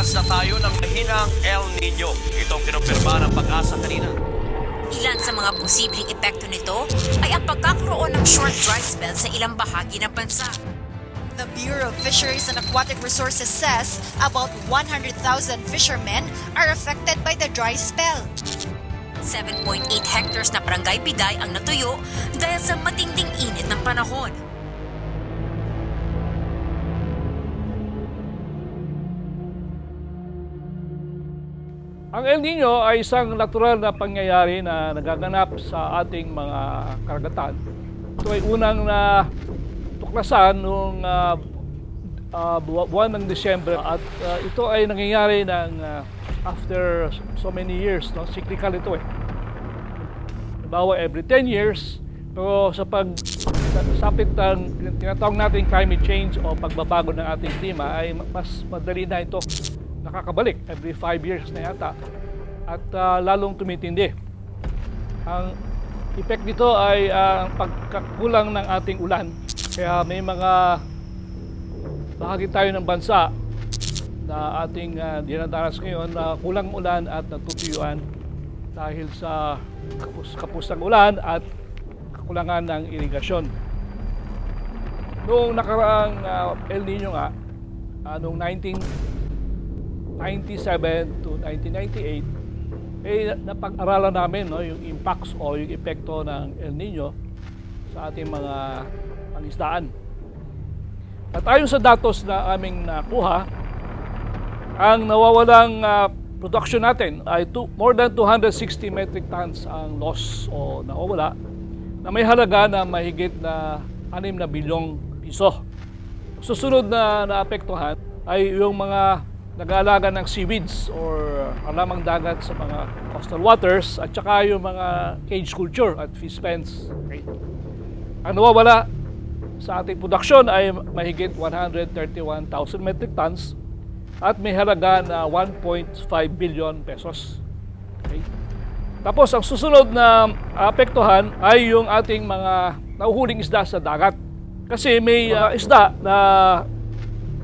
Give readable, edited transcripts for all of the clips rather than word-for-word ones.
Lampas na tayo ng mahinang El Nino. Itong kinumpirma ng Pag-asa kanina. Ilan sa mga posibleng epekto nito ay ang pagkakaroon ng short dry spell sa ilang bahagi ng bansa. The Bureau of Fisheries and Aquatic Resources says about 100,000 fishermen are affected by the dry spell. 7.8 hectares na barangay Piday ang natuyo dahil sa matinding init ng panahon. Ang El Nino ay isang natural na pangyayari na nagaganap sa ating mga karagatan. Ito ay unang tuklasan noong buwan ng Disyembre at ito ay nangyayari after so many years. No? Cyclical ito eh. Halimbawa every 10 years, pero sa pagsapit ng tinatawag natin climate change o pagbabago ng ating klima ay mas madali na ito nakakabalik every 5 years na yata at lalong tumitindi. Ang effect nito ay ang pagkakulang ng ating ulan. Kaya may mga bahagi tayo ng bansa na ating dinadanas ngayon na kulang ulan at natutuyuan dahil sa kapus ng ulan at kakulangan ng irigasyon. Noong nakaraang El Nino nga, noong 1997 to 1998, napag-aralan namin yung impacts o yung epekto ng El Nino sa ating mga pangisdaan. At ayon sa datos na aming nakuha, ang nawawalang production natin ay more than 260 metric tons ang loss o nawawala na may halaga na mahigit na 6 na bilyong piso. Susunod na naapektuhan ay yung mga nag-aalaga ng seaweeds or halamang dagat sa mga coastal waters at saka yung mga cage culture at fish pens. Okay. Ang nawawala sa ating produksyon ay mahigit 131,000 metric tons at may halaga na 1.5 billion pesos. Okay. Tapos ang susunod na apektuhan ay yung ating mga nahuhuling isda sa dagat. Kasi may isda na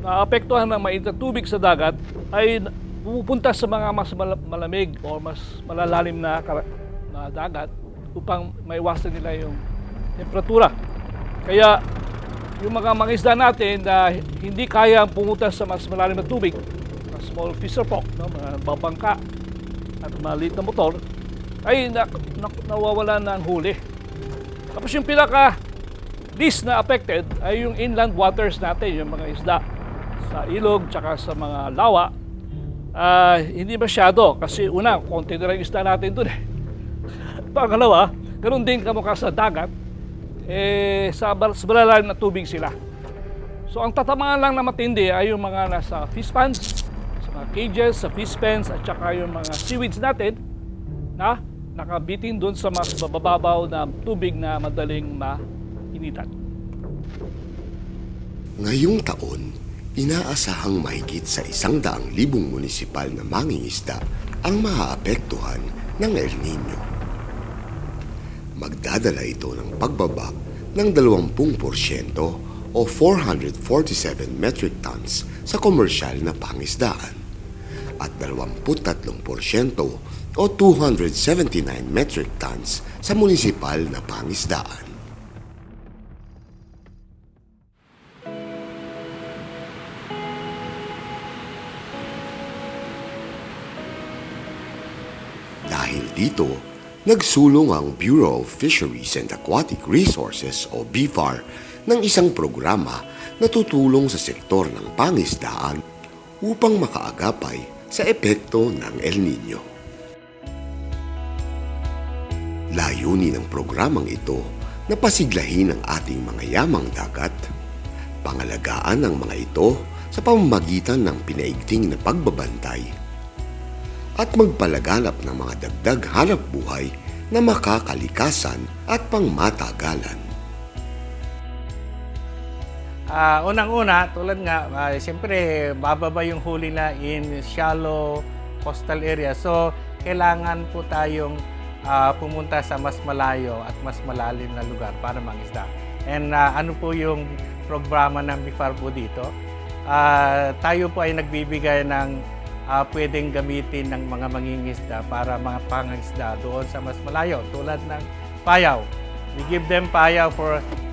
naapektuhan ng mainit na tubig sa dagat ay pupunta sa mga mas malamig o mas malalalim na dagat upang maiwasan nila yung temperatura. Kaya yung mga isda natin na hindi kaya pumunta sa mas malalim na tubig, mga small fisher folk, mga babangka at maliit na motor, ay nawawalan ng huli. Tapos yung least na affected ay yung inland waters natin, yung mga isda sa ilog tsaka sa mga lawa. Hindi masyado kasi una, konti na lang isda natin dun eh. Pangalawa, ganoon din kamukha sa dagat, sa malalalim na tubig sila. So ang tatamaan lang na matindi ay yung mga nasa fish ponds, sa mga cages, sa fish pens at saka yung mga seaweeds natin na nakabitin dun sa mas mababaw na tubig na madaling mainitan. Ngayong taon, inaasahang mahigit sa 100,000 munisipal na mangingisda ang maaapektuhan ng El Nino. Magdadala ito ng pagbaba ng 20% o 447 metric tons sa komersyal na pangisdaan at 23% o 279 metric tons sa munisipal na pangisdaan. Dahil dito, nagsulong ang Bureau of Fisheries and Aquatic Resources o BFAR ng isang programa na tutulong sa sektor ng pangisdaan upang makaagapay sa epekto ng El Nino. Layunin ng programang ito na pasiglahin ang ating mga yamang dagat, pangalagaan ng mga ito sa pamamagitan ng pinaigting na pagbabantay at magpalaganap ng mga dagdag hanap buhay na makakalikasan at pangmatagalan. Unang-una, tulad nga, siyempre bababa yung huli na in shallow coastal area. So, kailangan po tayong pumunta sa mas malayo at mas malalim na lugar para mangisda. And ano po yung programa ng BFAR po dito? Tayo po ay nagbibigay ng pwedeng gamitin ng mga mangingisda para mga pangisda doon sa mas malayo tulad ng payaw. We give them payaw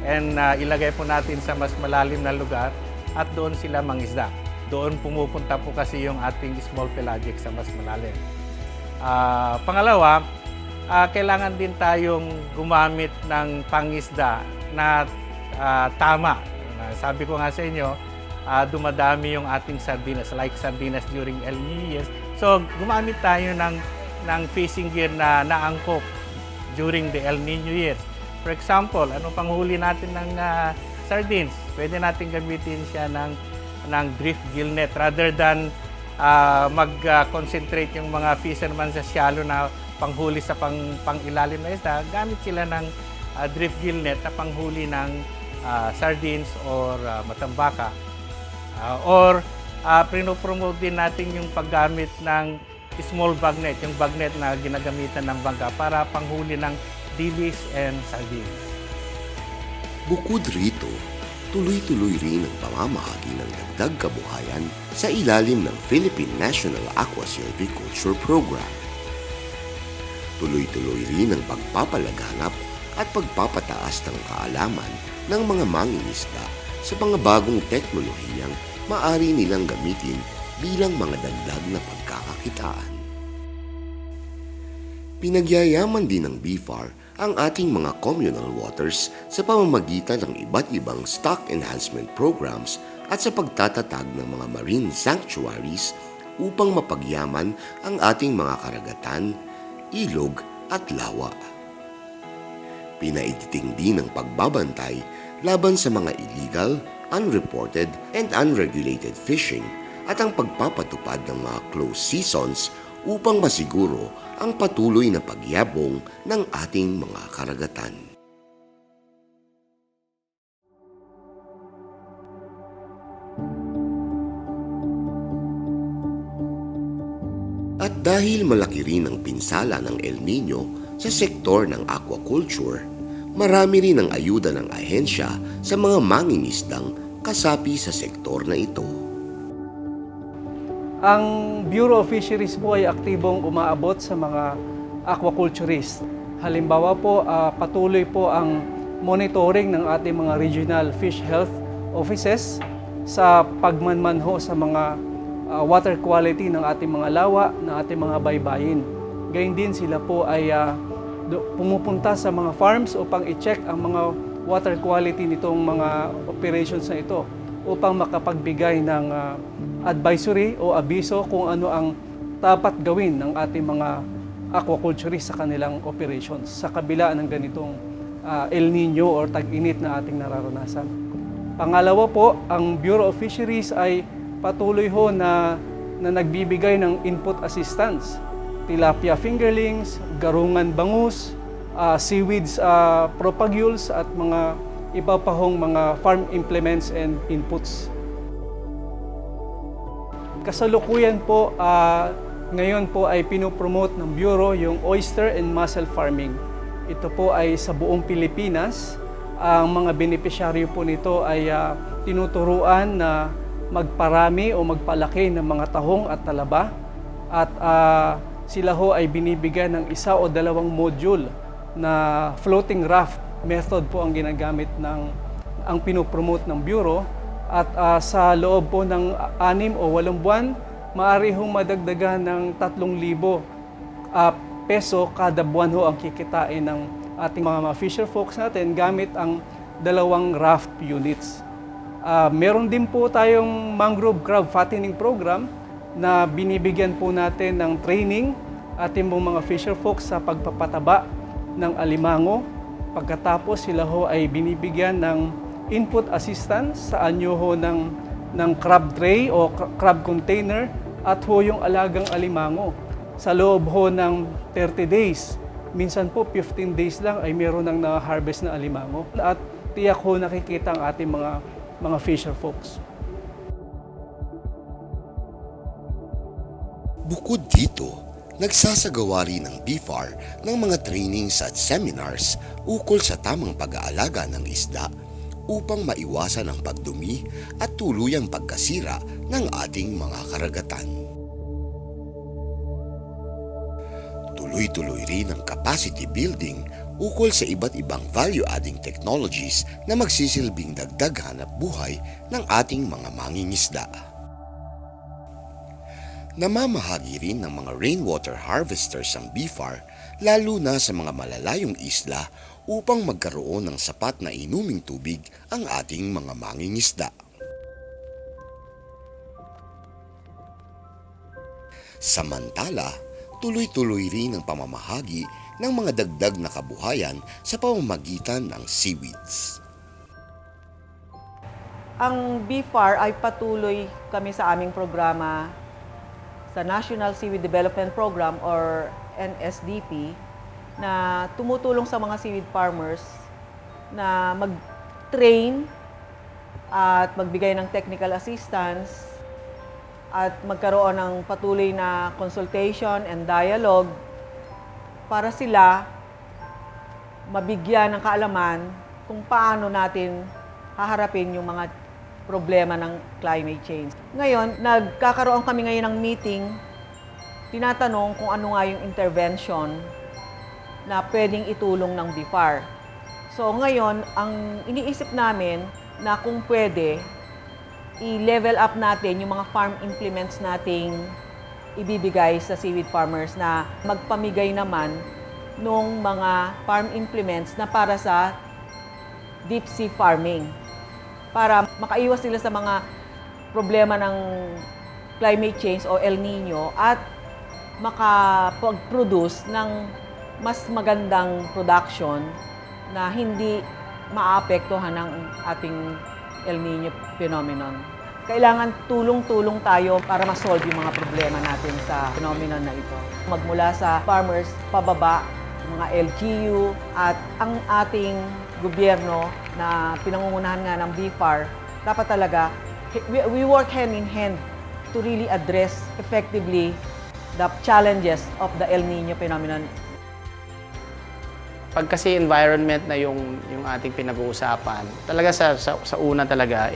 and ilagay po natin sa mas malalim na lugar at doon sila mangisda. Doon pumupunta po kasi yung ating small pelagic sa mas malalim. Pangalawa, kailangan din tayong gumamit ng pangisda na tama. Sabi ko nga sa inyo, dumadami yung ating sardinas, like sardinas during El Niño years. So, gumamit tayo ng fishing gear na naangkop during the El Niño years. For example, anong panghuli natin ng sardines? Pwede natin gamitin siya ng drift gill net rather than mag-concentrate yung mga fishermen sa shallow na panghuli sa pang-ilalim na isda. Gamit sila ng drift gill net na panghuli ng sardines or matambaka. Pinopromote din natin yung paggamit ng small bag net, yung bag net na ginagamitan ng bangka para panghuli ng dilis and sardines. Bukod rito, tuloy-tuloy rin ang pamamahagi ng dagdag kabuhayan sa ilalim ng Philippine National Aqua Silviculture Program. Tuloy-tuloy rin ang pagpapalaganap at pagpapataas ng kaalaman ng mga mangingisda sa mga bagong teknolohiyang maaari nilang gamitin bilang mga dagdag na pagkakakitaan. Pinagyayaman din ng BFAR ang ating mga communal waters sa pamamagitan ng iba't ibang stock enhancement programs at sa pagtatatag ng mga marine sanctuaries upang mapagyaman ang ating mga karagatan, ilog at lawa. Pinaigiting din ang pagbabantay laban sa mga illegal, unreported and unregulated fishing at ang pagpapatupad ng mga closed seasons upang masiguro ang patuloy na pagyabong ng ating mga karagatan. At dahil malaki rin ang pinsala ng El Niño sa sektor ng aquaculture, marami rin ang ayuda ng ahensya sa mga mangingisdang kasapi sa sektor na ito. Ang Bureau of Fisheries po ay aktibong umaabot sa mga aquaculturists. Halimbawa po, patuloy po ang monitoring ng ating mga regional fish health offices sa pagmanmanho sa mga water quality ng ating mga lawa, ng ating mga baybayin. Gayun din sila po ay pumupunta sa mga farms upang i-check ang mga water quality nitong mga operations na ito upang makapagbigay ng advisory o abiso kung ano ang dapat gawin ng ating mga aquaculturists sa kanilang operations sa kabila ng ganitong El Niño or tag-init na ating nararanasan. Pangalawa po, ang Bureau of Fisheries ay patuloy ho na nagbibigay ng input assistance. Tilapia fingerlings, garungan bangus, seaweeds propagules at mga iba pa hong mga farm implements and inputs. Kasalukuyan po, ngayon po ay pinopromote ng Bureau yung oyster and mussel farming. Ito po ay sa buong Pilipinas. Ang mga benepisyaryo po nito ay tinuturuan na magparami o magpalaki ng mga tahong at talaba. At sila ho ay binibigyan ng 1 o 2 module na floating raft method po ang ginagamit ang pinopromote ng Bureau. At sa loob po ng 6 o 8 buwan, maaari hong madagdagan ng 3,000 peso kada buwan ho ang kikitain ng ating mga fisher folks natin gamit ang 2 raft units. Meron din po tayong mangrove crab fattening program na binibigyan po natin ng training ating mga fisher folks sa pagpapataba ng alimango. Pagkatapos sila ho ay binibigyan ng input assistance sa anyo ho ng crab tray o crab container at ho yung alagang alimango. Sa loob ho ng 30 days, minsan po 15 days lang ay meron ng na-harvest na alimango. At tiyak ho nakikita ang ating mga fisher folks. Bukod dito, nagsasagawa rin ng BFAR ng mga trainings at seminars ukol sa tamang pag-aalaga ng isda upang maiwasan ang pagdumi at tuluyang pagkasira ng ating mga karagatan. Tuloy-tuloy rin ang capacity building ukol sa iba't ibang value-adding technologies na magsisilbing dagdag hanap buhay ng ating mga mangingisda. Namamahagi rin ng mga rainwater harvesters ang BIFAR lalo na sa mga malalayong isla upang magkaroon ng sapat na inuming tubig ang ating mga mangingisda. Samantala, tuloy-tuloy rin ang pamamahagi ng mga dagdag na kabuhayan sa pamamagitan ng seaweeds. Ang BIFAR ay patuloy kami sa aming programa sa National Seaweed Development Program or NSDP na tumutulong sa mga seaweed farmers na mag-train at magbigay ng technical assistance at magkaroon ng patuloy na consultation and dialogue para sila mabigyan ng kaalaman kung paano natin haharapin yung mga problema ng climate change. Ngayon, nagkakaroon kami ngayon ng meeting, tinatanong kung ano nga yung intervention na pwedeng itulong ng BIFAR. So ngayon, ang iniisip namin na kung pwede, i-level up natin yung mga farm implements nating ibibigay sa seaweed farmers na magpamigay naman nung mga farm implements na para sa deep sea farming. Para makaiwas sila sa mga problema ng climate change o El Nino at makapag-produce ng mas magandang production na hindi maapektuhan ng ating El Nino phenomenon. Kailangan tulong-tulong tayo para ma-solve yung mga problema natin sa phenomenon na ito. Magmula sa farmers, pababa, mga LGU, at ang ating gobyerno na pinangungunahan nga ng BIFAR, dapat talaga, we work hand in hand to really address effectively the challenges of the El Nino phenomenon. Pag kasi environment na yung ating pinag-uusapan, talaga sa una talaga,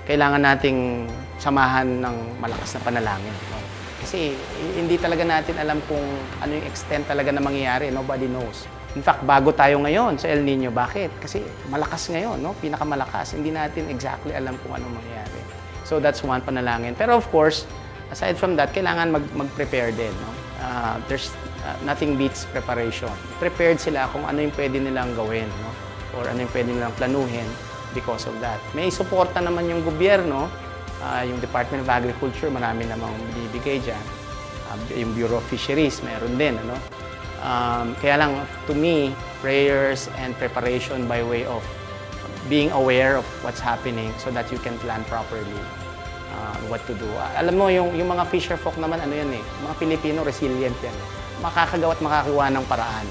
kailangan nating samahan ng malakas na panalangin. No? Kasi hindi talaga natin alam kung ano yung extent talaga na mangyayari. Nobody knows. In fact, bago tayo ngayon sa El Nino. Bakit? Kasi malakas ngayon, no? Pinakamalakas. Hindi natin exactly alam kung ano mangyayari. So that's one panalangin. Pero of course, aside from that, kailangan mag-prepare din. No? There's nothing beats preparation. Prepared sila kung ano yung pwede nilang gawin, no? Or ano yung pwede nilang planuhin because of that. May suporta naman yung gobyerno, yung Department of Agriculture, marami namang binibigay dyan. Yung Bureau of Fisheries, meron din, ano? Kaya lang, to me, prayers and preparation by way of being aware of what's happening so that you can plan properly what to do. Alam mo, yung mga fisher folk naman, ano yan eh, mga Pilipino, resilient yan. Makakagawa at makakawa ng paraan.